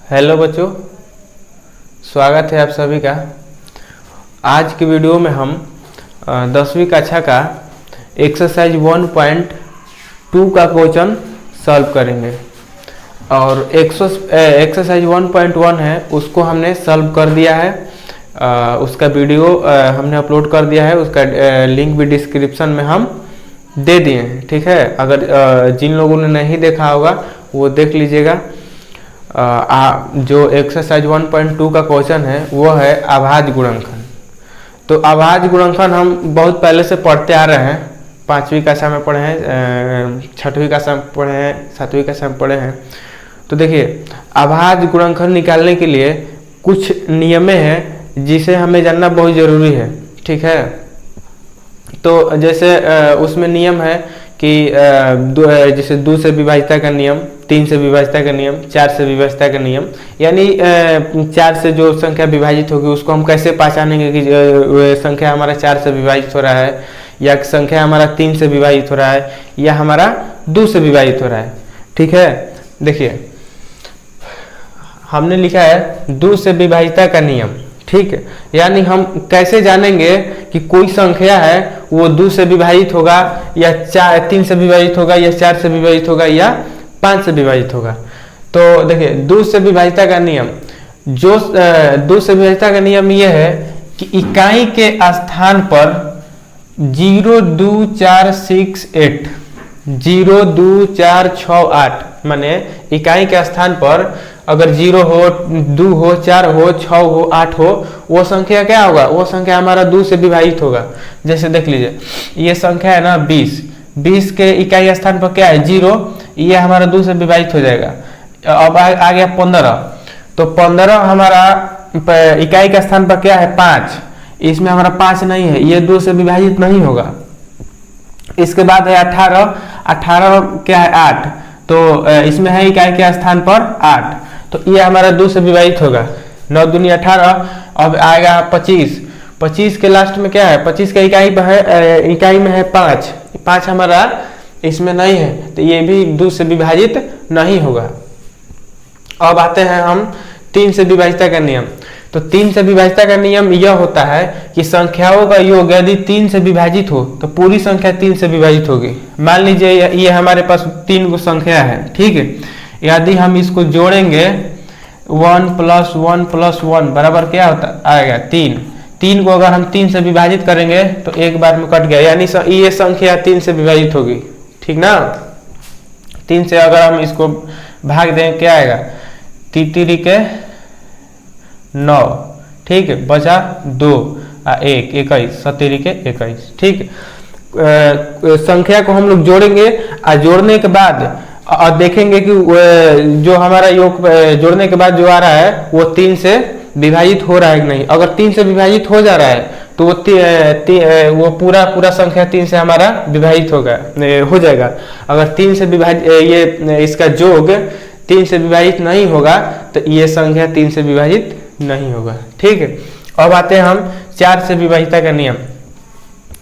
Hello बच्चों, स्वागत है आप सभी का। आज की वीडियो में हम 10वीं कक्षा का एक्सरसाइज 1.2 का क्वेश्चन सॉल्व करेंगे। और एक्सरसाइज 1.1 है, उसको हमने सॉल्व कर दिया है। उसका वीडियो हमने अपलोड कर दिया है, उसका लिंक भी डिस्क्रिप्शन में हम दे दिए हैं। ठीक है, अगर जिन लोगों ने नहीं देखा होगा वो देख लीजिएगा। जो एक्सरसाइज 1.2 का क्वेश्चन है वो है अभाज्य गुणनखंड। तो अभाज्य गुणनखंड हम बहुत पहले से पढ़ते आ रहे हैं। 5वीं कक्षा में पढ़े हैं, 6वीं कक्षा में पढ़े हैं, 7वीं कक्षा में पढ़े हैं। तो देखिए, अभाज्य गुणनखंड निकालने के लिए कुछ नियमें हैं जिसे हमें जानना बहुत ज़रूरी है। ठीक है, तो जैसे उसमें नियम है कि जैसे 2 से विभाज्यता का नियम, 3 से विभाज्यता का नियम, 4 से विभाज्यता का नियम। यानी 4 से जो संख्या विभाजित होगी उसको हम कैसे पहचानेंगे कि संख्या हमारा 4 से विभाजित हो रहा है, या संख्या हमारा 3 से विभाजित हो रहा है, या हमारा 2 से विभाजित हो रहा है। ठीक है, देखिए हमने लिखा है 2 से विभाज्यता का नियम। ठीक है, यानी हम कैसे जानेंगे कि कोई संख्या है वो 2 से विभाजित होगा, या 3 से विभाजित होगा, या 4 से विभाजित होगा, या 5 से विभाजित होगा। तो देखिए 2 से विभाज्यता का नियम, जो 2 से विभाज्यता का नियम ये है कि इकाई के स्थान पर 0 2 4 6 8 0 2 4 6 8 माने इकाई के स्थान पर अगर 0 हो, 2 हो, 4 हो, 6 हो, 8 हो, वो संख्या क्या होगा? वो संख्या हमारा 2 से विभाजित होगा। जैसे देख लीजिए, ये संख्या है ना 20 के इकाई स्थान पर क्या है? 0, ये हमारा 2 से विभाजित हो जाएगा। अब आ गया 15, तो 15 हमारा इकाई के स्थान पर क्या है? 5, इसमें हमारा 5 नहीं है, ये 2 से विभाजित नहीं होगा। इसके बाद है 18 क्या है? 8, तो इसमें है इकाई के स्थान पर 8, तो ये हमारा 2 से विभाजित होगा। 9 दूनी 18। अब आएगा 25 के लास्ट में क्या है? 25 के इकाई में है 5 हमारा इसमें नहीं है, तो ये भी 2 से विभाजित नहीं होगा। अब आते हैं हम 3 से विभाज्यता का नियम। तो 3 से विभाज्यता का नियम यह होता है कि संख्याओं का योग यदि 3 से विभाजित हो तो पूरी संख्या 3 से विभाजित होगी। मान लीजिए ये हमारे पास 3 संख्या है। ठीक है, यदि हम इसको जोड़ेंगे 1 + 1 + 1 बराबर क्या होता आएगा? 3 को अगर हम 3 से विभाजित करेंगे तो एक बार में कट गया, यानी ये संख्या 3 से विभाजित होगी। ठीक ना, 3 से अगर हम इसको भाग दें क्या आएगा? 3 के 9, ठीक है, बचा 2 1 21, 7 के 21। ठीक, संख्या को हम लोग जोड़ेंगे और जोड़ने के बाद और देखेंगे कि जो हमारा योग जोड़ने के बाद जो आ रहा है वो 3 से विभाजित हो रहा है कि नहीं। अगर 3 से विभाजित हो जा रहा है तो वो पूरा संख्या 3 से हमारा विभाजित हो जाएगा। अगर 3 से विभाजित ये इसका योग 3 से विभाजित नहीं होगा तो ये संख्या 3 से विभाजित नहीं होगा। ठीक है, अब आते हैं हम 4 से विभाज्यता का नियम।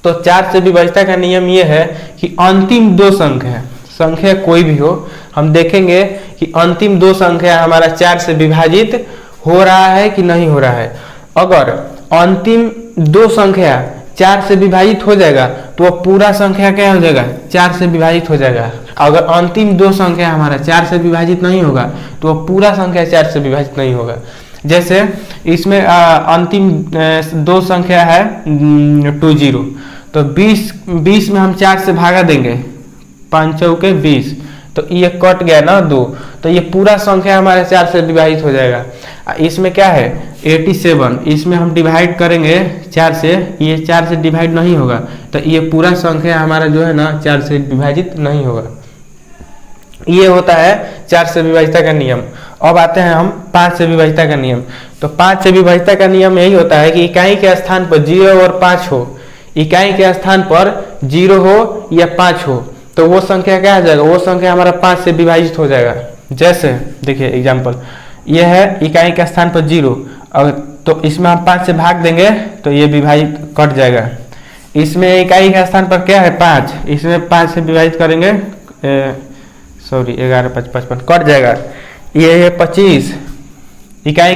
तो 4 से विभाज्यता का नियम ये है कि अंतिम 2 संख्या कोई भी हो, हम देखेंगे कि अंतिम 2 संख्या हमारा 4 से विभाजित हो रहा है कि नहीं हो रहा है। अगर अंतिम 2 संख्या 4 से विभाजित हो जाएगा तो वह पूरा संख्या क्या हो जाएगा? 4 से विभाजित हो जाएगा। अगर अंतिम 2 संख्या हमारा 4 से विभाजित नहीं होगा तो वह पूरा संख्या 4 से विभाजित नहीं होगा। जैसे इसमें अंतिम 2 संख्या है 20, तो 20 में हम 4 से भागा देंगे, 5 चौके 20, तो ये कट गया ना 2, तो ये पूरा संख्या हमारे 4 से विभाजित हो जाएगा। इसमें क्या है? 87, इसमें हम डिवाइड करेंगे 4 से, ये 4 से डिवाइड नहीं होगा, तो ये पूरा संख्या हमारा जो है ना 4 से विभाजित नहीं होगा। ये होता है 4 से विभाज्यता का नियम। अब आते हैं हम 5 से विभाज्यता का नियम। तो 5 से विभाज्यता का नियम यही होता है कि इकाई के स्थान पर 0 और 5 हो, इकाई के स्थान पर 0 हो या 5 हो, तो वो संख्या क्या आ जाएगा? वो संख्या हमारा 5 से विभाजित हो जाएगा। जैसे देखिए एग्जाम्पल, ये है इकाई के स्थान पर 0, तो इसमें हम 5 से भाग देंगे तो ये विभाजित कट जाएगा। इसमें इकाई के स्थान पर क्या है? 5, इसमें 5 से विभाजित करेंगे 11 5 55 कट जाएगा। ये है 25, इकाई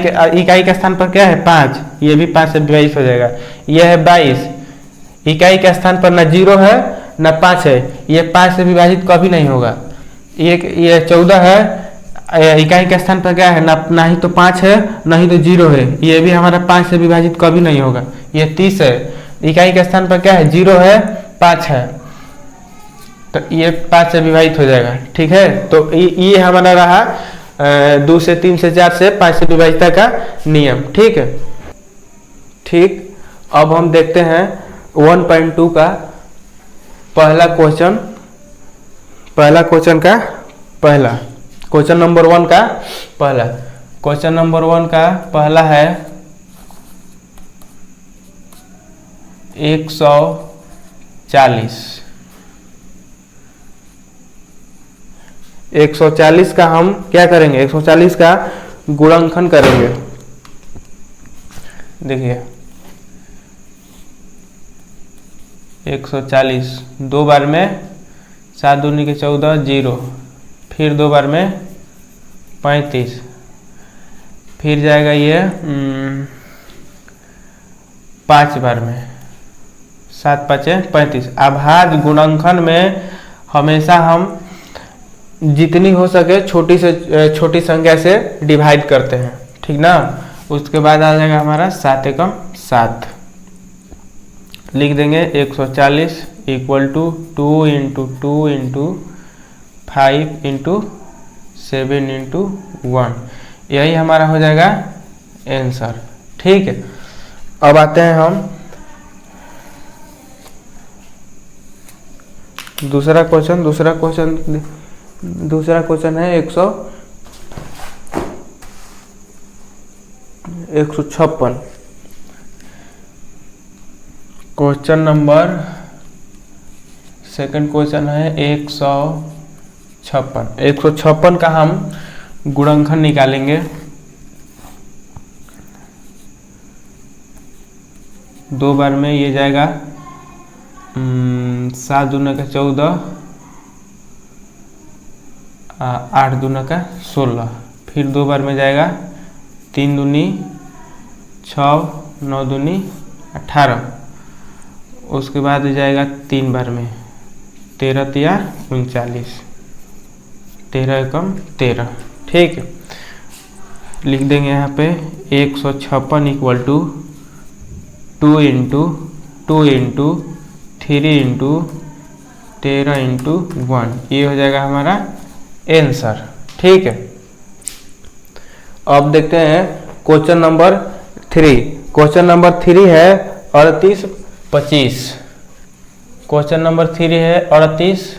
के स्थान पर क्या है 5, ये भी 5 से विभाजित हो जाएगा। यह है 22, इकाई के स्थान पर ना 0 है ना 5 है, ये 5 से विभाजित कभी नहीं होगा। ये 14 है, इकाई के स्थान पर क्या है ना ही तो 5 है ना ही तो 0 है, ये भी हमारा 5 से विभाजित कभी नहीं होगा। ये 30 है, इकाई के स्थान पर क्या है 0 है 5 है, तो ये 5 से विभाजित हो जाएगा। ठीक है, तो ये हमारा रहा 2 से 3 से 4 से 5 से विभाजिता का नियम। ठीक है, ठीक। अब हम देखते हैं 1.2 का पहला क्वेश्चन का क्वेश्चन नंबर 1 का पहला क्वेश्चन नंबर 1 का पहला है 140 का हम क्या करेंगे, 140 का गुणनखंड करेंगे। देखिए 140 दो बार में 7 दूनी के 14 0, फिर दो बार में 35, फिर जाएगा ये 5 बार में 7 5 35। अभाज्य गुणनखंड में हमेशा हम जितनी हो सके छोटी से छोटी संख्या से डिवाइड करते हैं, ठीक ना। उसके बाद आ जाएगा हमारा 7 एकम 7, लिख देंगे 140 equal to 2 into 2 into 5 into 7 into 1, यही हमारा हो जाएगा आंसर। ठीक है, अब आते हैं हम दूसरा क्वेश्चन है 156। क्वेश्चन नंबर सेकंड क्वेश्चन है 156 का हम गुणनखंड निकालेंगे। दो बार में ये जाएगा 7 दूना का 14, 8 दूना का 16, फिर दो बार में जाएगा 3 दूनी 6, 9 दूनी 18, उसके बाद जाएगा 3 बार में 13 तिया 39, 13 एकम 13। ठीक है, लिख देंगे यहाँ पे 156 equal to 2 into 2 into 3 into 13 into 1, ये हो जाएगा हमारा आंसर। ठीक है, अब देखते हैं क्वेश्चन नंबर 3। क्वेश्चन नंबर 3 है 38 25। क्वेश्चन नंबर 3 है 38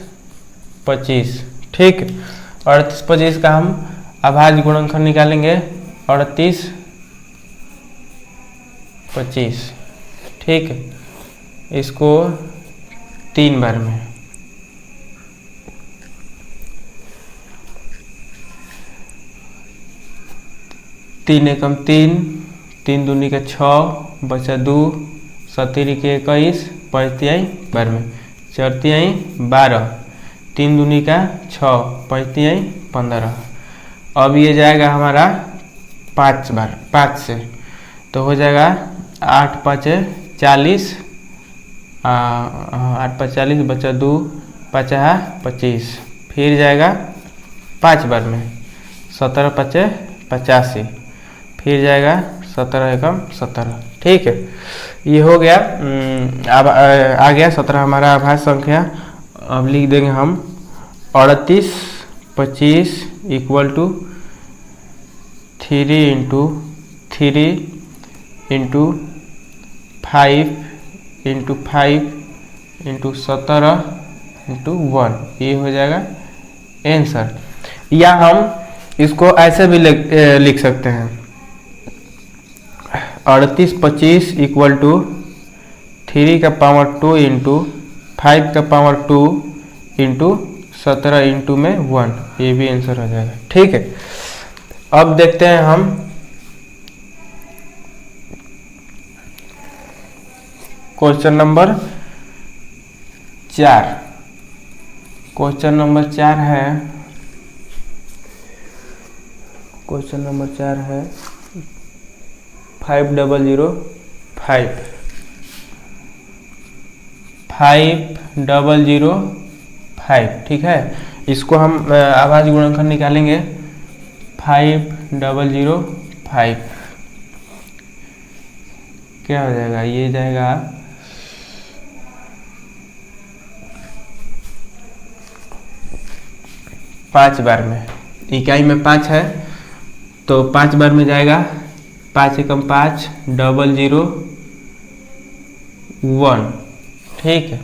25। ठीक, 38 25 का हम अभाज्य गुणनखंड निकालेंगे। 38 25, ठीक है, इसको 3 बार में 3 एकम 3, 3 दूनी का 6, बचा 2, 7 के 21, 5 तिहाई बार में 4 तिहाई 12, 3 दूनी का 6, 5 तिहाई 15। अब ये जाएगा हमारा 5 बार 5 से, तो हो जाएगा 8 5 40, 8 5 40, बचा 2, 5 25, फिर जाएगा 5 बार में 17 5 85, फिर जाएगा 17 एकम 17। ठीक है, ये हो गया। अब आ गया 17 हमारा अभाज्य संख्या। अब लिख देंगे हम 38 25 equal to 3 into 3 into 5 into 5 into 17 into 1, ये हो जाएगा आंसर। या हम इसको ऐसे भी लिख सकते हैं 38 25 इक्वल टू 3 का पावर 2 इंटू 5 का पावर 2 इंटू 17 इंटू में 1, ये भी आंसर हो जाएगा। ठीक है, अब देखते हैं हम क्वेश्चन नंबर 4। क्वेश्चन नंबर 4 है 5005 5005, ठीक है। इसको हम अभाज्य गुणनखंड निकालेंगे 5005, क्या हो जाएगा, ये जाएगा 5 बार में, इकाई में 5 है तो 5 बार में जाएगा, 5 एकम 5, 001, ठीक है।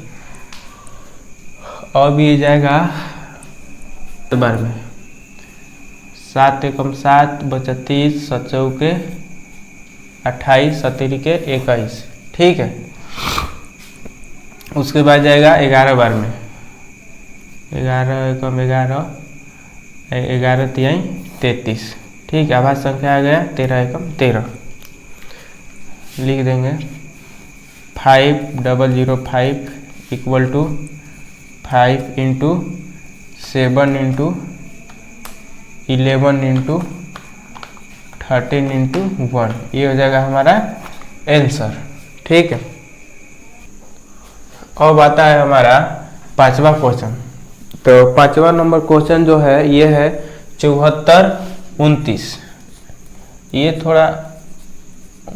अब ये जाएगा 7 बार में, 7 एकम 7 बचा 30, 7 चौके 28, 7 के 21, ठीक है। उसके बाद जाएगा 11 बार में, 11 एकम 11, 11 तिहाई 33, ठीक है। अभाज्य संख्या आ गया 13 एकम 13, लिख देंगे 5005 equal to 5 into 7 into 11 into 13 into 1, ये हो जाएगा हमारा आंसर, ठीक है। अब आता है हमारा 5वां क्वेश्चन। तो 5वां नंबर क्वेश्चन जो है ये है 7429। ये थोड़ा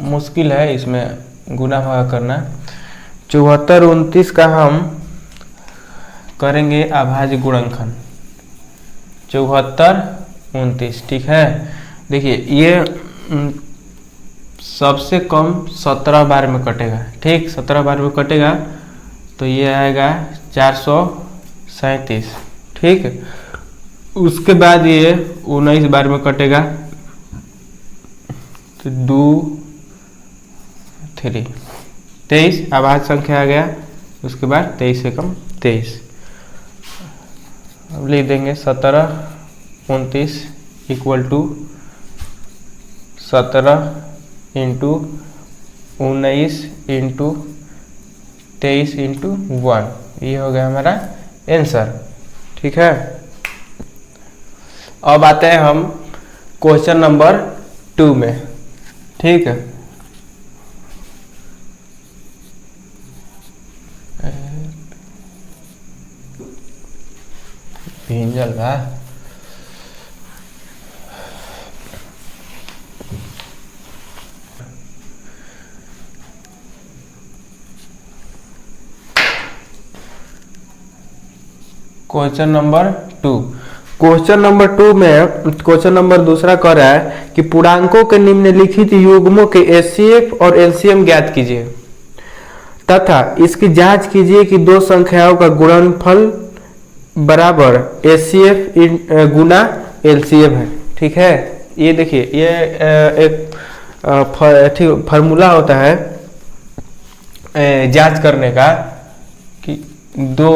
मुश्किल है, इसमें गुना भागा करना। 7429 का हम करेंगे अभाज्य गुणनखंड 7429, ठीक है। देखिए ये सबसे कम 17 बार में कटेगा, ठीक, 17 बार में कटेगा तो ये आएगा 437, ठीक है। उसके बाद ये 19 बार में कटेगा तो 2 3 23 अभाज्य संख्या आ गया। उसके बाद 23 एकम 23, अब लिख देंगे 17 29 equal to 17 into 19 into 23 into 1, ये हो गया हमारा आंसर, ठीक है। अब आते हैं हम क्वेश्चन नंबर 2 में, ठीक है। भिंजल बा क्वेश्चन नंबर 2। क्वेश्चन नंबर 2 में क्वेश्चन नंबर दूसरा कह रहा है कि पूर्णांकों के निम्नलिखित युग्मों के एचसीएफ और एलसीएम ज्ञात कीजिए तथा इसकी जांच कीजिए कि दो संख्याओं का गुणनफल बराबर एचसीएफ गुना एलसीएम है, ठीक है। ये देखिए ये एक फार्मूला होता है जांच करने का कि दो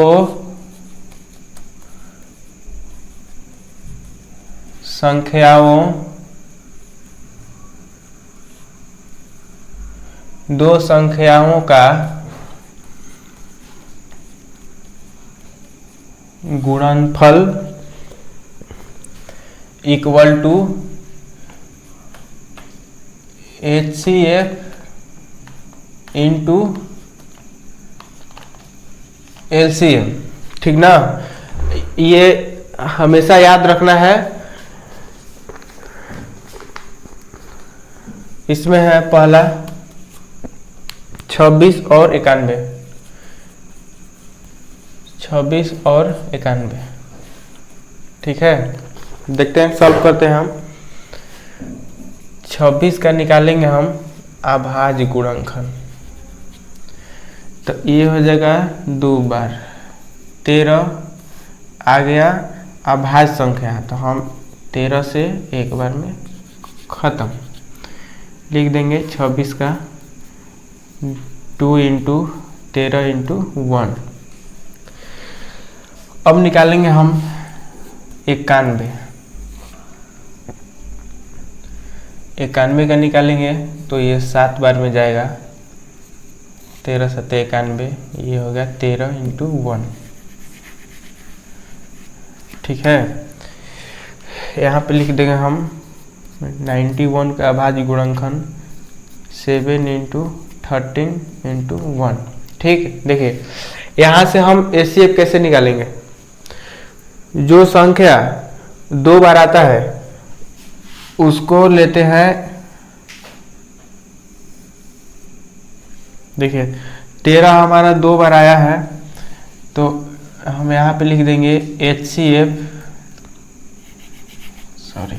संख्याओं का गुणनफल equal to HCF into LCM, ठीक ना। ये हमेशा याद रखना है। इसमें है पहला 26 और 91, 26 और 91, ठीक है। देखते हैं, सॉल्व करते हैं हम। 26 का निकालेंगे हम अभाज्य गुणनखंड, तो ये हो जाएगा 2 बार, 13 आ गया अभाज्य संख्या, तो हम 13 से एक बार में खत्म, लिख देंगे 26 का 2 इंटू 13 इंटू 1। अब निकालेंगे हम 91, 91 का निकालेंगे तो ये 7 बार में जाएगा, 13 7 91, ये हो गया 13 इंटू 1, ठीक है। यहाँ पे लिख देंगे हम 91 का अभाज्य गुणनखंड 7 इंटू 13 इंटू 1। ठीक है, देखिए यहाँ से हम HCF कैसे निकालेंगे। जो संख्या 2 बार आता है उसको लेते हैं, देखिए 13 हमारा 2 बार आया है तो हम यहाँ पे लिख देंगे HCF, sorry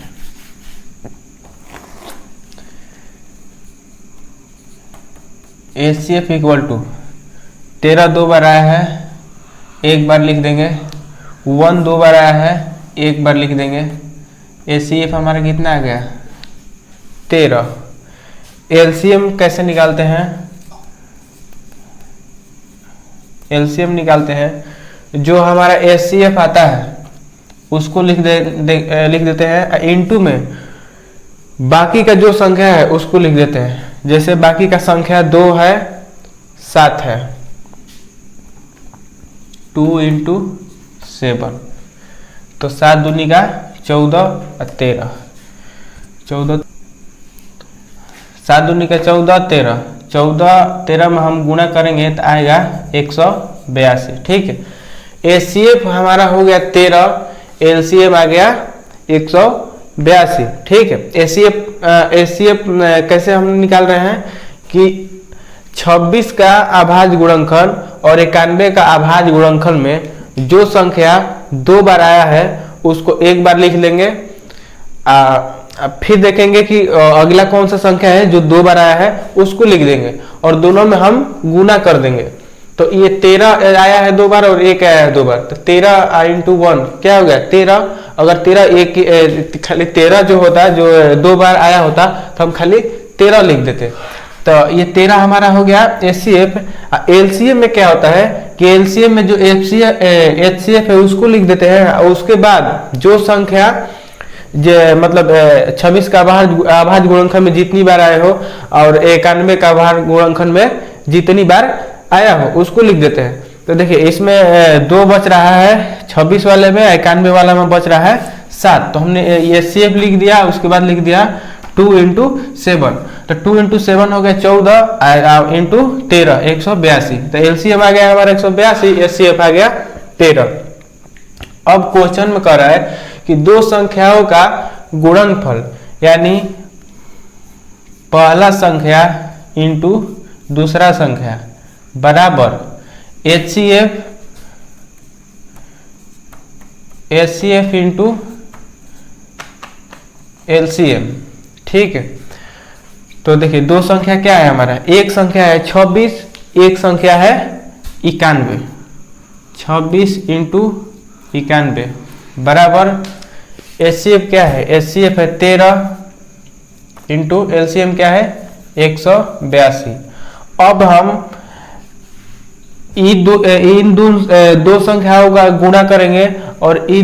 HCF equal to 13 2 बार आया है, एक बार लिख देंगे, 1 2 बार आया है, एक बार लिख देंगे। HCF हमारा कितना आ गया 13। LCM कैसे निकालते हैं, LCM निकालते हैं, जो हमारा HCF आता है उसको लिख देते हैं इनटू में बाकी का जो संख्या है उसको लिख देते हैं। जैसे बाकी का संख्या 2 है, 7 है, 2 इंटू 7, तो 7 दूनी का 14 और 13, 14 7 दूनी का 14 13, 14 13 में हम गुणा करेंगे तो आएगा 182। ठीक है, HCF हमारा हो गया 13, LCM आ गया 182। ठीक है, HCF कैसे हम निकाल रहे हैं कि 26 का अभाज्य गुणनखंड और 91 का अभाज्य गुणनखंड में जो संख्या 2 बार आया है उसको एक बार लिख लेंगे, फिर देखेंगे कि अगला कौन सा संख्या है जो 2 बार आया है उसको लिख देंगे और दोनों में हम गुना कर देंगे। तो ये 13 आया है 2 बार और 1 आया है 2 बार, तो 13 इंटू 1 क्या हो गया 13। अगर 13 एक खाली 13 जो होता जो 2 बार आया होता तो हम खाली 13 लिख देते। तो ये 13 हमारा हो गया HCF। LCM में क्या होता है कि LCM में जो HCF है उसको लिख देते हैं, उसके बाद जो संख्या मतलब 26 का अभाज्य गुणनखंड में जितनी बार आए हो और 91 का अभाज्य गुणनखंड में जितनी बार आया हो उसको लिख देते हैं। तो देखिए इसमें 2 बच रहा है 26 वाले में, 91 वाला में बच रहा है 7, तो हमने ये HCF लिख दिया, उसके बाद लिख दिया 2 इंटू 7, तो 2 इंटू 7 हो गया 14 इंटू 13 182। तो LCM आ गया हमारा 182, HCF आ गया 13। अब क्वेश्चन में कह रहा है कि दो संख्याओं का गुणनफल यानी पहला संख्या इंटू दूसरा संख्या बराबर HCF इंटू LCM। ठीक है, तो देखिए दो संख्या क्या है हमारा, एक संख्या है 26, एक संख्या है 91। 26 इंटू 91 बराबर HCF क्या है, HCF है 13 इंटू LCM क्या है 182। अब हम इन दो संख्याओं का गुणा करेंगे और ये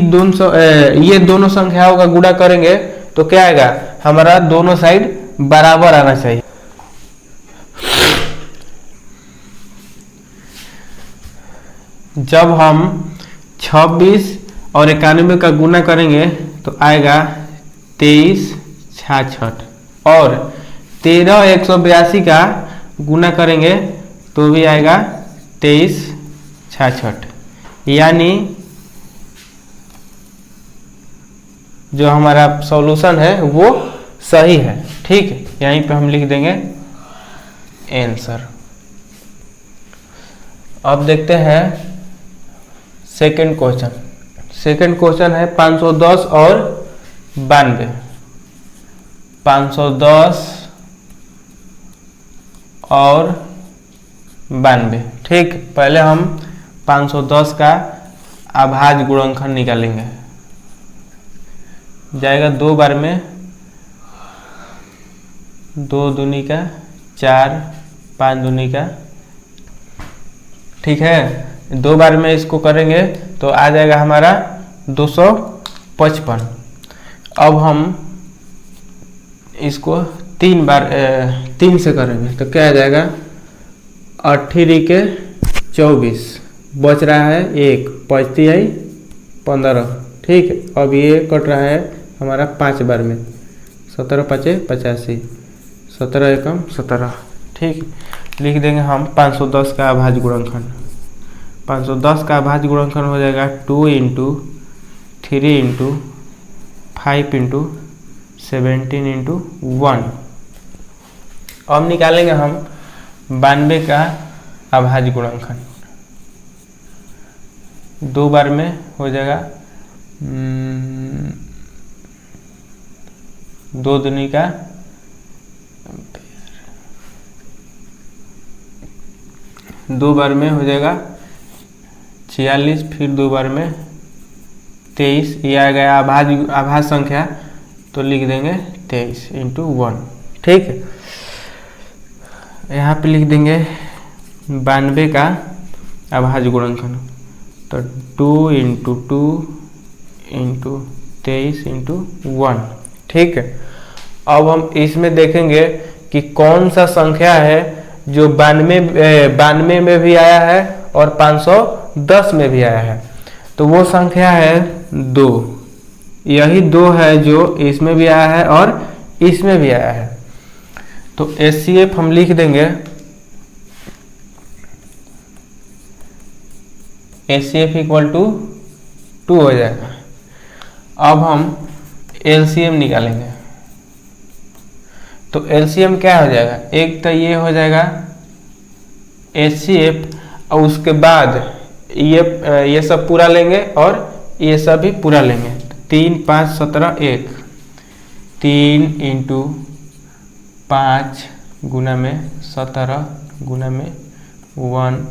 दोनों संख्याओं का गुणा करेंगे तो क्या आएगा हमारा, दोनों साइड बराबर आना चाहिए। जब हम 26 और 91 का गुणा करेंगे तो आएगा 2366 और 13 182 का गुणा करेंगे तो भी आएगा 2366, यानी जो हमारा सॉल्यूशन है वो सही है। ठीक है, यहीं पे हम लिख देंगे आंसर। अब देखते हैं सेकंड क्वेश्चन। सेकंड क्वेश्चन है 510 और 92। 510 और 92। ठीक, पहले हम 510 का अभाज्य गुणनखंड निकालेंगे। जाएगा 2 बार में, 2 दूनी का 4, 5 दूनी का, ठीक है, 2 बार में इसको करेंगे तो आ जाएगा हमारा 255। अब हम इसको 3 से करेंगे तो क्या आ जाएगा 18 के 24, बच रहा है 1, 5 आई 15। ठीक, अब ये कट रहा है हमारा 5 बार में, 17 5 85, 17 एकम 17। ठीक, लिख देंगे हम 510 का अभाज्य गुणनखंड। 510 का अभाज्य गुणनखंड हो जाएगा 2 इंटू 3 इंटू 5 इंटू 17 इंटू 1। अब निकालेंगे हम 92 का अभाज्य गुणनखंड। 2 बार में हो जाएगा 2 दूनी का 2 बार में हो जाएगा 46, फिर 2 बार में 23। ये आ गया अभाज्य संख्या, तो लिख देंगे 23 इंटू 1। ठीक है, यहाँ पे लिख देंगे 92 का अभाज्य गुणनखंड, तो 2 इंटू 2 इंटू 23 इंटू 1। ठीक है, अब हम इसमें देखेंगे कि कौन सा संख्या है जो 92 में भी आया है और 510 में भी आया है। तो वो संख्या है 2। यही 2 है जो इसमें भी आया है और इसमें भी आया है। तो HCF हम लिख देंगे, HCF इक्वल टू 2 हो जाएगा। अब हम LCM निकालेंगे, तो LCM क्या हो जाएगा, एक तो ये हो जाएगा HCF और उसके बाद ये सब पूरा लेंगे और ये सब भी पूरा लेंगे। 3 5 17 1, 3 इंटू 5 गुना में 17 गुना में 1,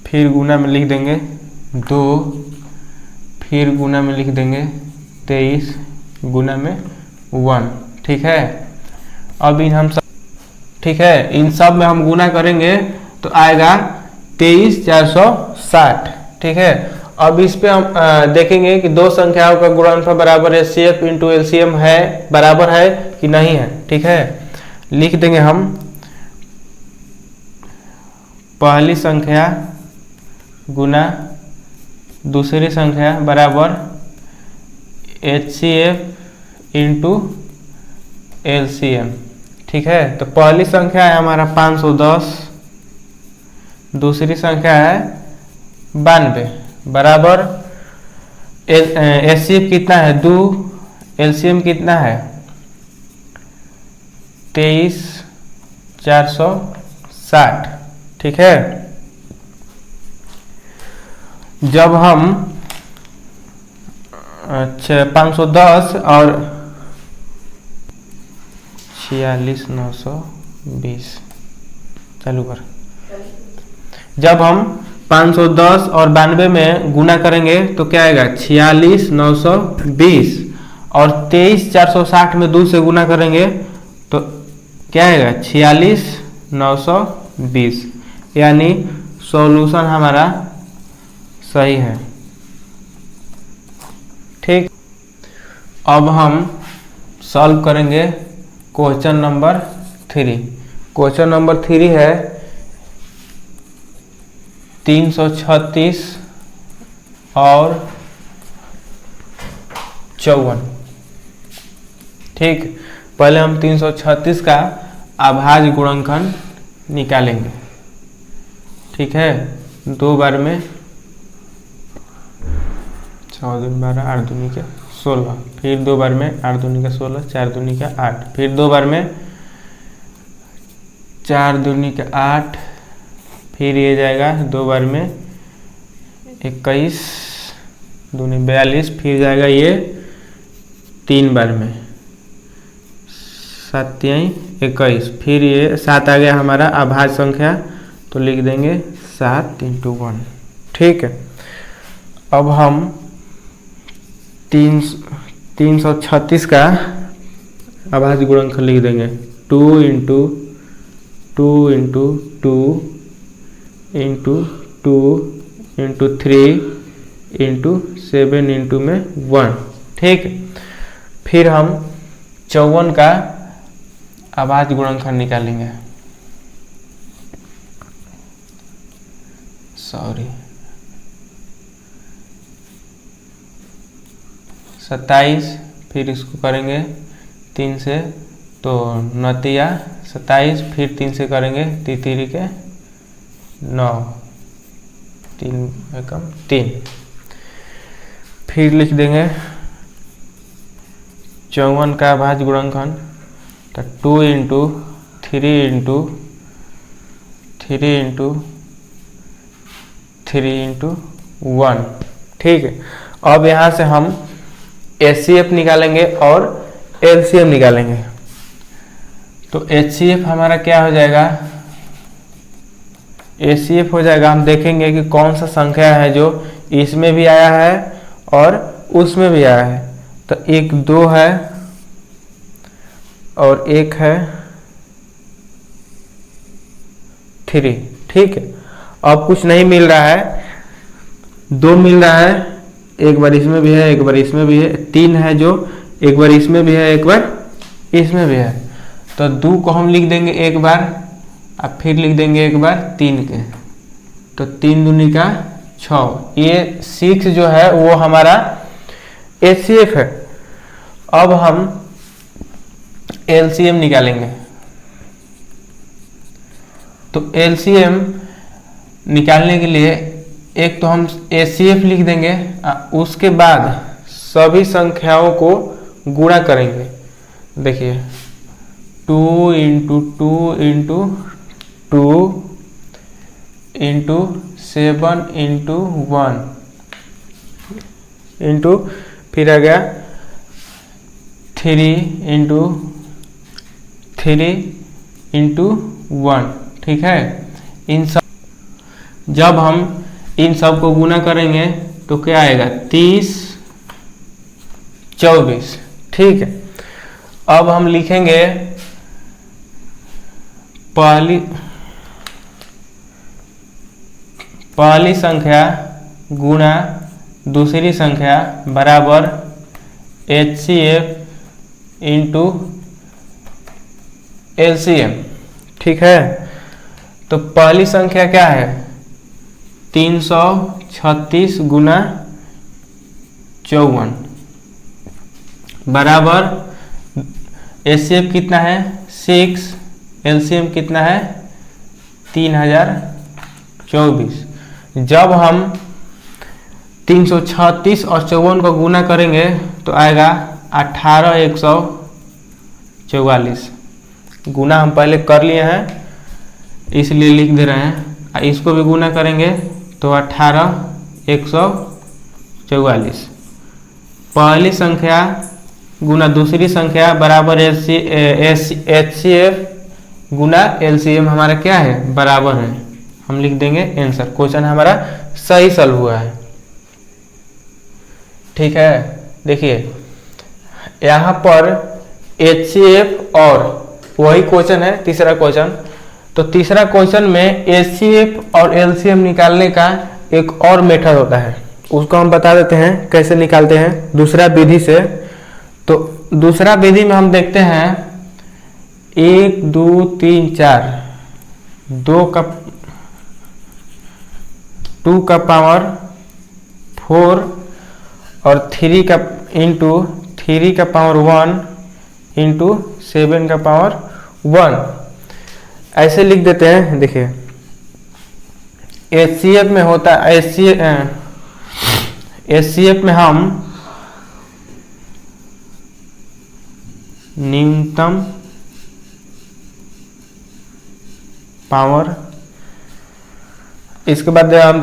फिर गुना में लिख देंगे 2, फिर गुना में लिख देंगे 23 गुना में 1। ठीक है, अब इन सब में हम गुना करेंगे तो आएगा 23,460। ठीक है, अब इस पे हम देखेंगे कि दो संख्याओं का गुणनफल बराबर HCF इंटू LCM है, बराबर है कि नहीं है। ठीक है, लिख देंगे हम पहली संख्या गुना दूसरी संख्या बराबर HCF इंटू LCM। ठीक है, तो पहली संख्या है हमारा 510, दूसरी संख्या है 92, बराबर HCF कितना है 2, LCM कितना है 23,460। ठीक है, जब हम 510 और 46,920 चालू कर, जब हम 510 और 92 में गुना करेंगे तो क्या आएगा 46,920 और 23,460 में 2 से गुना करेंगे तो क्या आएगा 46,920, यानी सॉल्यूशन हमारा सही है। ठीक, अब हम सॉल्व करेंगे क्वेश्चन नंबर 3। क्वेश्चन नंबर 3 है 336 और 54। ठीक, पहले हम 336 का अभाज्य गुणनखंड निकालेंगे। ठीक है, 2 बार में 6 दूनी 12, 8 दूनी का 16, फिर 2 बार में 8 दूनी का 16, 4 दूनी का 8, फिर 2 बार में 4 दूनी का 8, फिर ये जाएगा 2 बार में 21 दूनी 42, फिर जाएगा ये 3 बार में 7 तिहाई 21, फिर ये 7 आ गया हमारा अभाज्य संख्या, तो लिख देंगे 7 इंटू 1। ठीक है, अब हम 336 का अभाज्य गुणनखंड लिख देंगे 2 into 2 into 2 into 2 into 3 into 7 into में 1। ठीक, फिर हम 54 का अभाज्य गुणनखंड निकालेंगे। 27, फिर इसको करेंगे 3 से तो 9 27, फिर 3 से करेंगे 3 के 9, 3 एकम 3, फिर लिख देंगे 54 का भाज्य गुणनखंड, तो 2 इंटू 3 इंटू 3 इंटू 3 इंटू 1। ठीक है, अब यहाँ से हम HCF निकालेंगे और LCM निकालेंगे। तो HCF हमारा क्या हो जाएगा, HCF हो जाएगा, हम देखेंगे कि कौन सा संख्या है जो इसमें भी आया है और उसमें भी आया है। तो एक 2 है और एक है 3। ठीक है, अब कुछ नहीं मिल रहा है, 2 मिल रहा है, एक बार इसमें भी है एक बार इसमें भी है, 3 है जो एक बार इसमें भी है एक बार इसमें भी है। तो 2 को हम लिख देंगे एक बार, अब फिर लिख देंगे एक बार 3 के, तो 3 दूनी का 6। ये 6 जो है वो हमारा HCF है। अब हम LCM निकालेंगे। तो LCM निकालने के लिए एक तो हम HCF लिख देंगे, उसके बाद सभी संख्याओं को गुणा करेंगे। देखिए 2 into 2 into 2 into 7 into 1 into फिर आ गया 3 इंटू 3 इंटू 1। ठीक है, इन सब जब हम इन सब को गुना करेंगे तो क्या आएगा 30 24। ठीक है, अब हम लिखेंगे पहली संख्या गुना दूसरी संख्या बराबर HCF इंटू LCM। ठीक है, तो पहली संख्या क्या है 336 गुना 54 बराबर HCF कितना है 6, LCM कितना है 3024। जब हम 336 और 54 को गुना करेंगे तो आएगा 18144। गुना हम पहले कर लिए हैं इसलिए लिख दे रहे हैं, इसको भी गुना करेंगे तो 18144। पहली संख्या गुना दूसरी संख्या बराबर HCF गुना LCM हमारा क्या है बराबर है, हम लिख देंगे आंसर। क्वेश्चन हमारा सही सॉल्व हुआ है। ठीक है, देखिए यहाँ पर HCF और वही क्वेश्चन है तीसरा क्वेश्चन। तो तीसरा क्वेश्चन में HCF और LCM निकालने का एक और मेथड होता है, उसको हम बता देते हैं कैसे निकालते हैं दूसरा विधि से। तो दूसरा विधि में हम देखते हैं 1 2 3 4 2 का पावर 4 और 3 का इंटू 3 का पावर 1 इंटू 7 का पावर 1 ऐसे लिख देते हैं। देखिए HCF में होता है HCF में हम न्यूनतम पावर, इसके बाद हम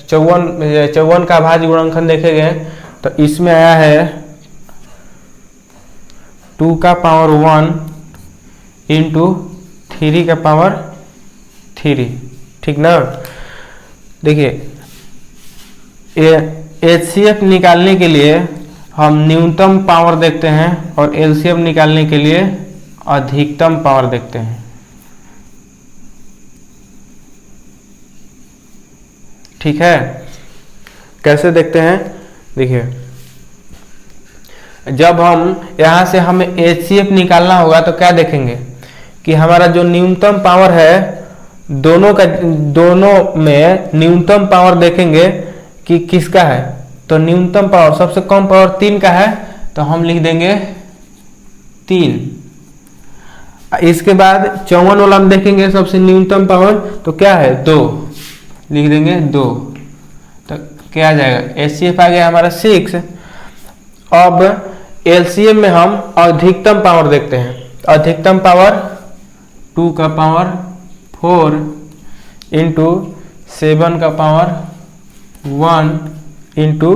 54 का भाज्य गुणनखंड देखेंगे तो इसमें आया है 2 का पावर 1 इंटू 3 का पावर 3। ठीक ना, देखिए HCF निकालने के लिए हम न्यूनतम पावर देखते हैं और LCM निकालने के लिए अधिकतम पावर देखते हैं। ठीक है, कैसे देखते हैं देखिए, जब हम यहां से हमें HCF निकालना होगा तो क्या देखेंगे कि हमारा जो न्यूनतम पावर है दोनों में न्यूनतम पावर देखेंगे कि किसका है। तो न्यूनतम पावर सबसे कम पावर 3 का है तो हम लिख देंगे 3। इसके बाद 54 वाला हम देखेंगे सबसे न्यूनतम पावर, तो क्या है 2, लिख देंगे 2, तो क्या आ जाएगा HCF आ गया हमारा 6। अब LCM में हम अधिकतम पावर देखते हैं। अधिकतम पावर 2 का पावर 4 इंटू 7 का पावर 1 इंटू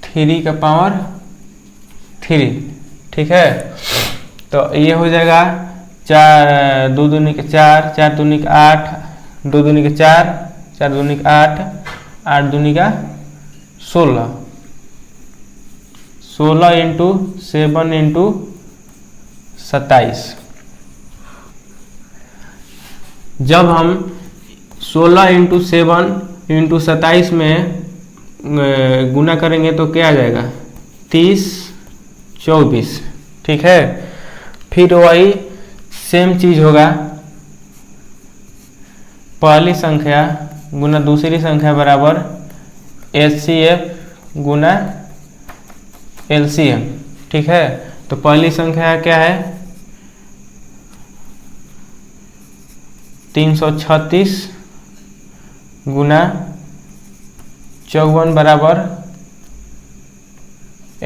3 का पावर 3, ठीक है। तो ये हो जाएगा 4 2 दूनी के 4, 4 दूनी के 8, 2 दूनी के 4, 4 दूनी के 8, 8 दूनी का 16, 16 इंटू 7 इंटू 27। जब हम 16 इंटू 7 इंटू 27 में गुना करेंगे तो क्या आ जाएगा 30 24, ठीक है। फिर वही सेम चीज होगा, पहली संख्या गुना दूसरी संख्या बराबर HCF गुना LCM, ठीक है। तो पहली संख्या क्या है 336 गुना 54 बराबर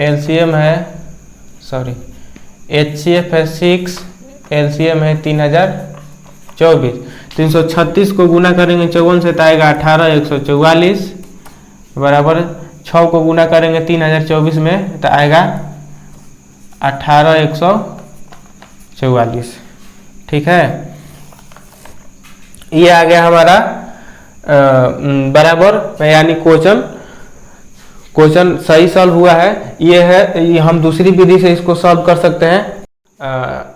LCM है, सॉरी HCF है 6, LCM है 3024। 336 को गुना करेंगे 54 से तो आएगा 18144 बराबर 6 को गुना करेंगे 3024 में तो आएगा 18144, ठीक है। ये आ गया हमारा बराबर, यानी क्वेश्चन सही सॉल्व हुआ है। ये है, ये हम दूसरी विधि से इसको सॉल्व कर सकते हैं।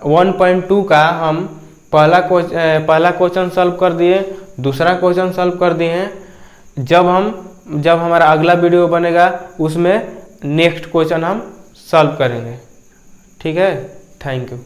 1.2 का हम पहला क्वेश्चन सॉल्व कर दिए, दूसरा क्वेश्चन सॉल्व कर दिए हैं। जब हमारा अगला वीडियो बनेगा उसमें नेक्स्ट क्वेश्चन हम सॉल्व करेंगे, ठीक है। Thank you.